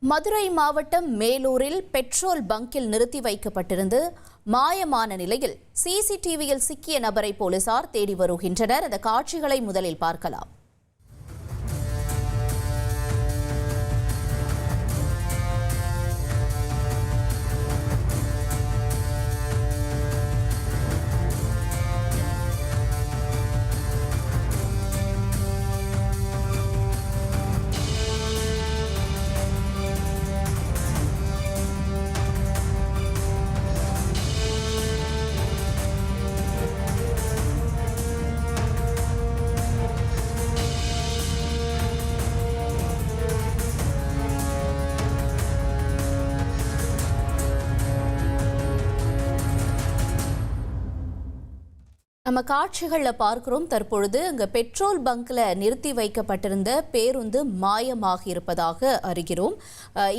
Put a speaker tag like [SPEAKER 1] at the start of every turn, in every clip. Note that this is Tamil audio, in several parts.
[SPEAKER 1] மதுரை மாவட்டம் மேலூரில் பெட்ரோல் பங்கில் நிறுத்தி வைக்கப்பட்டிருந்து மாயமான நிலையில் சிசிடிவியில் சிக்கிய நபரை போலீசார் தேடி வருகின்றனர். அந்த காட்சிகளை முதலில் பார்க்கலாம். நம்ம காட்சிகளில் பார்க்கிறோம். தற்பொழுது அங்கே பெட்ரோல் பங்க்ல நிறுத்தி வைக்கப்பட்டிருந்த பேருந்து மாயமாகி இருப்பதாக அறிகிறோம்.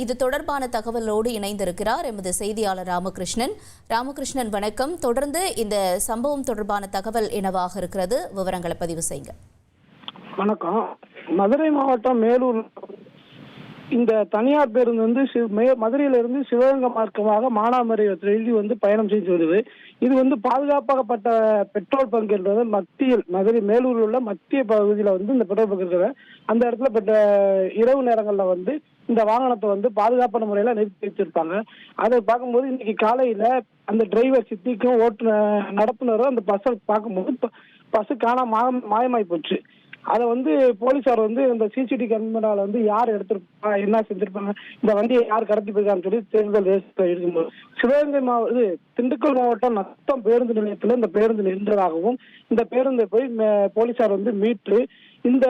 [SPEAKER 1] இது தொடர்பான தகவலோடு இணைந்திருக்கிறார் எமது செய்தியாளர் ராமகிருஷ்ணன். ராமகிருஷ்ணன், வணக்கம். தொடர்ந்து இந்த சம்பவம் தொடர்பான தகவல் என்னவாக இருக்கிறது? விவரங்களை பதிவு செய்யுங்க.
[SPEAKER 2] வணக்கம். மதுரை மாவட்டம் மேலூர் இந்த தனியார் பேருந்து மதுரையிலிருந்து சிவகங்கை மார்க்கமாக மானாமதுரை பயணம் செய்து வருது. இது பாதுகாப்பாகப்பட்ட பெட்ரோல் பங்க் என்றது மதுரை மேலூரில் உள்ள மத்திய பகுதியில் இந்த பெட்ரோல் பங்க் இருக்கிற அந்த இடத்துல இரவு நேரங்களில் இந்த வாகனத்தை பாதுகாப்பான முறையில் நிறுத்தி வச்சிருப்பாங்க. அதை பார்க்கும்போது இன்னைக்கு காலையில அந்த டிரைவர் சித்திக்கும் நடத்துனரும் அந்த பஸ்ஸை பார்க்கும்போது பஸ் மாயமாய் போச்சு. அதை போலீசார் இந்த சிசிடிவி கேமரால யார் எடுத்திருப்பா, என்ன செஞ்சிருப்பாங்க, இந்த வண்டியை யார் கடத்தி போயிருக்கான்னு சொல்லி தேர்தல் இருக்கும்போது சிவகங்கை திண்டுக்கல் மாவட்டம் நத்தம் பேருந்து நிலையத்தில் இந்த பேருந்து நின்றதாகவும் இந்த பேருந்தை போய் போலீசார் மீட்டு இந்த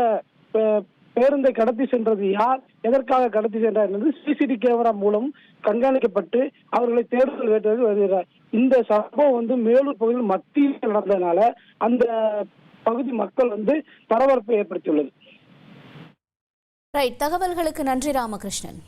[SPEAKER 2] பேருந்தை கடத்தி சென்றது யார், எதற்காக கடத்தி சென்றார் என்பது சிசிடிவி கேமரா மூலம் கண்காணிக்கப்பட்டு அவர்களை தேடுதல் வேட்டது வருகிறார். இந்த சம்பவம் மேலூர் பகுதியில் மத்தியில் நடந்ததுனால அந்த பகுதி மக்கள் பரபரப்பை ஏற்படுத்தியுள்ளது.
[SPEAKER 1] தகவல்களுக்கு நன்றி ராமகிருஷ்ணன்.